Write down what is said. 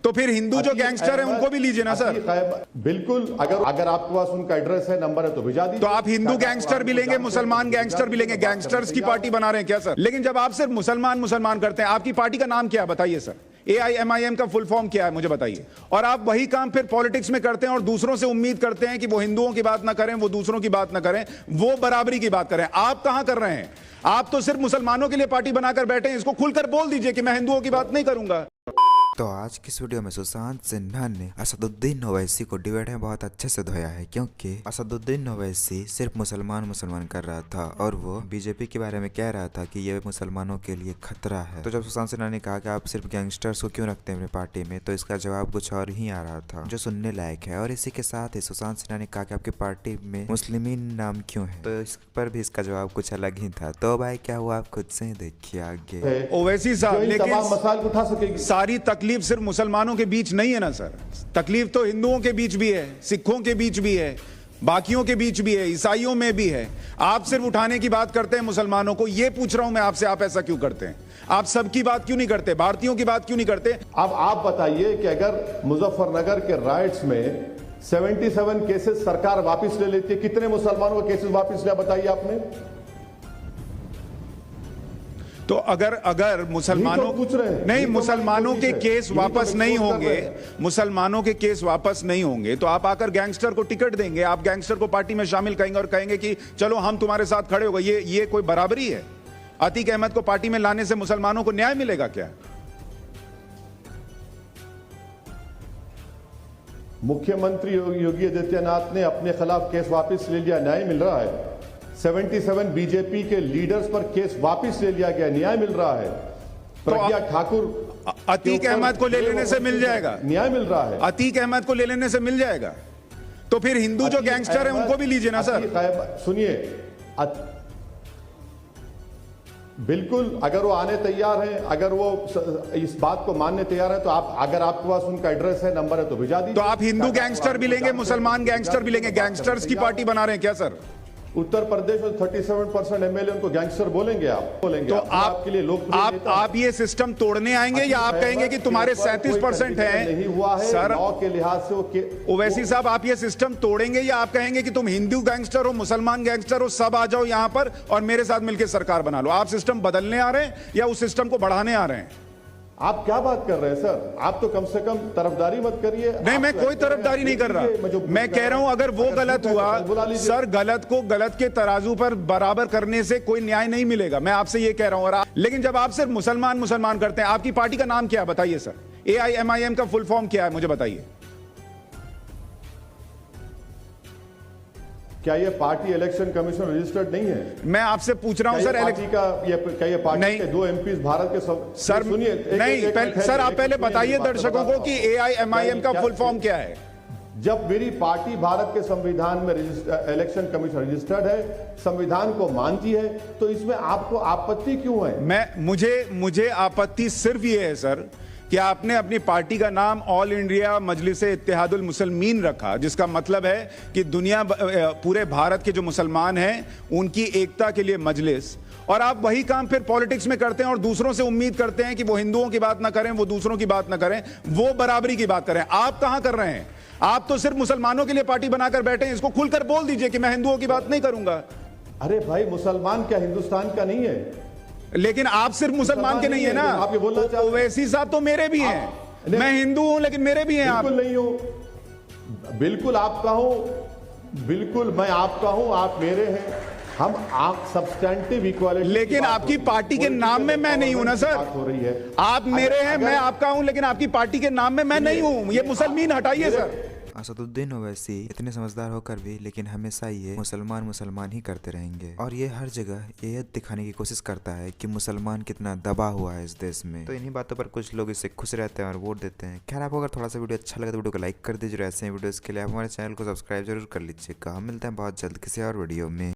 तो फिर हिंदू जो गैंगस्टर है उनको भी लीजिए ना सर। बिल्कुल, अगर आपके पास उनका एड्रेस है, नंबर है तो भिजा दीजिए। तो आप हिंदू गैंगस्टर भी लेंगे, मुसलमान गैंगस्टर भी लेंगे, गैंगस्टर्स की पार्टी बना रहे हैं क्या सर? लेकिन जब आप सिर्फ मुसलमान करते हैं, आपकी पार्टी का नाम क्या है बताइए सर? AIMIM का फुल फॉर्म क्या है मुझे बताइए। और आप वही काम फिर पॉलिटिक्स में करते हैं और दूसरों से उम्मीद करते हैं कि वो हिंदुओं की बात ना करें, वो दूसरों की बात ना करें, वो बराबरी की बात करें। आप कहां कर रहे हैं? आप तो सिर्फ मुसलमानों के लिए पार्टी बनाकर बैठे हैं। इसको खुलकर बोल दीजिए कि मैं हिंदुओं की बात नहीं करूंगा। तो आज की इस वीडियो में सुशांत सिन्हा ने असदुद्दीन ओवैसी को डिबेट में बहुत अच्छे से धोया है, क्योंकि असदुद्दीन ओवैसी सिर्फ मुसलमान कर रहा था और वो बीजेपी के बारे में कह रहा था कि ये मुसलमानों के लिए खतरा है। तो जब सुशांत सिन्हा ने कहा कि आप सिर्फ गैंगस्टर्स को क्यों रखते हैं अपनी पार्टी में, तो इसका जवाब कुछ और ही आ रहा था जो सुनने लायक है। और इसी के साथ ही सुशांत सिन्हा ने कहा कि आपकी पार्टी में मुस्लिमीन नाम क्यों है, तो इस पर भी इसका जवाब कुछ अलग ही था। तो भाई क्या हुआ आप खुद से ही देखिए आगे। ओवैसी साहब, लेकिन मसाइल उठा सकेगी। सारी तकलीफ सिर्फ मुसलमानों के बीच नहीं है ना सर, तकलीफ तो हिंदुओं के बीच भी है, सिखों के बीच भी है, बाकियों के बीच भी है, ईसाइयों में भी है। आप सिर्फ उठाने की बात करते हैं मुसलमानों को। ये पूछ रहा हूं मैं आपसे, आप ऐसा क्यों करते हैं? आप सबकी बात क्यों नहीं करते? भारतीयों की बात क्यों नहीं करते? अब आप बताइए कि अगर मुजफ्फरनगर के राइट्स में 77 केसेस सरकार वापस ले लेती है, कितने मुसलमानों के केसेस वापस लिया बताइए आपने? तो अगर मुसलमानों नहीं, मुसलमानों के केस वापस नहीं होंगे, मुसलमानों के केस वापस नहीं होंगे तो आप आकर गैंगस्टर को टिकट देंगे, आप गैंगस्टर को पार्टी में शामिल करेंगे और कहेंगे कि चलो हम तुम्हारे साथ खड़े हो गए। ये कोई बराबरी है? अतीक अहमद को पार्टी में लाने से मुसलमानों को न्याय मिलेगा क्या? मुख्यमंत्री योगी आदित्यनाथ ने अपने खिलाफ केस वापस ले लिया, न्याय मिल रहा है। 77 बीजेपी के लीडर्स पर केस वापस ले लिया गया, न्याय मिल रहा है। प्रज्ञा ठाकुर, अतीक अहमद को ले लेने से मिल जाएगा, न्याय मिल रहा है। अतीक अहमद को ले लेने से मिल जाएगा। तो फिर हिंदू जो गैंगस्टर है उनको भी लीजिए ना सर। सुनिए, बिल्कुल, अगर वो आने तैयार हैं, अगर वो इस बात को मानने तैयार है तो आप, अगर आपके पास उनका एड्रेस है, नंबर है तो भिजा दीजिए। तो आप हिंदू गैंगस्टर भी लेंगे, मुसलमान गैंगस्टर भी लेंगे, गैंगस्टर्स की पार्टी बना रहे हैं क्या सर? उत्तर प्रदेश में 37% एमएलए उनको गैंगस्टर बोलेंगे, आप बोलेंगे। तो आपके लिए लोग आप ये सिस्टम तोड़ने आएंगे या आप कहेंगे कि तुम्हारे 37% हैं? नहीं हुआ है सर, लॉ के लिहाज से ओवैसी साहब, आप ये सिस्टम तोड़ेंगे या आप कहेंगे कि तुम हिंदू गैंगस्टर हो, मुसलमान गैंगस्टर हो, सब आ जाओ यहां पर और मेरे साथ मिलकर सरकार बना लो? आप सिस्टम बदलने आ रहे हैं या उस सिस्टम को बढ़ाने आ रहे हैं? आप क्या बात कर रहे हैं सर? आप तो कम से कम तरफदारी मत करिए। नहीं, मैं कोई तरफदारी नहीं कर रहा। मैं कह रहा हूं अगर वो गलत हुआ सर, गलत को गलत के तराजू पर बराबर करने से कोई न्याय नहीं मिलेगा, मैं आपसे ये कह रहा हूं। लेकिन जब आप सिर्फ मुसलमान करते हैं, आपकी पार्टी का नाम क्या है बताइए सर? AIMIM का फुल फॉर्म क्या है मुझे बताइए। क्या ये पार्टी इलेक्शन कमीशन रजिस्टर्ड नहीं है? मैं आपसे पूछ रहा हूं सर, पार्टी का ये पार्टी के 2 एमपी भारत के सर सुनिए, नहीं सर, आप पहले बताइए दर्शकों को कि AIMIM का फुल फॉर्म क्या है। जब मेरी पार्टी भारत के संविधान में इलेक्शन कमीशन रजिस्टर्ड है, संविधान को मानती है, तो इसमें आपको आपत्ति क्यों है? मुझे आपत्ति सिर्फ ये है सर कि आपने अपनी पार्टी का नाम ऑल इंडिया मजलिस इत्तेहादुल मुसलमीन रखा, जिसका मतलब है कि दुनिया, पूरे भारत के जो मुसलमान हैं उनकी एकता के लिए मजलिस। और आप वही काम फिर पॉलिटिक्स में करते हैं और दूसरों से उम्मीद करते हैं कि वो हिंदुओं की बात ना करें, वो दूसरों की बात ना करें, वो बराबरी की बात करें। आप कहां कर रहे हैं? आप तो सिर्फ मुसलमानों के लिए पार्टी बनाकर बैठे हैं। इसको खुलकर बोल दीजिए कि मैं हिंदुओं की बात नहीं करूंगा। अरे भाई, मुसलमान क्या हिंदुस्तान का नहीं है? लेकिन आप सिर्फ मुसलमान के नहीं है ना। आप ये बोलना चाहते हैं? ओवैसी साहब तो मेरे भी हैं, मैं हिंदू हूं लेकिन मेरे भी हैं। आप बिल्कुल नहीं हो, बिल्कुल आपका हूं, बिल्कुल मैं आपका हूं, आप मेरे हैं। हम आप सब्सटेंटिव इक्वालिटी, लेकिन आपकी पार्टी के नाम में मैं नहीं हूं ना सर। हो रही है, आप मेरे हैं, मैं आपका हूं, लेकिन आपकी पार्टी के नाम में मैं नहीं हूं। ये मुसलमान हटाइए सर। असदुद्दीन ओवैसी इतने समझदार होकर भी लेकिन हमेशा ये मुसलमान ही करते रहेंगे और ये हर जगह ये दिखाने की कोशिश करता है कि मुसलमान कितना दबा हुआ है इस देश में। तो इन्हीं बातों पर कुछ लोग इससे खुश रहते हैं और वोट देते हैं। खैर, आपको अगर थोड़ा सा वीडियो अच्छा लगे तो वीडियो को लाइक कर दीजिए। ऐसे ही वीडियोस के लिए आप हमारे चैनल को सब्सक्राइब जरूर कर लीजिएगा। हम मिलते हैं बहुत जल्द किसी और वीडियो में।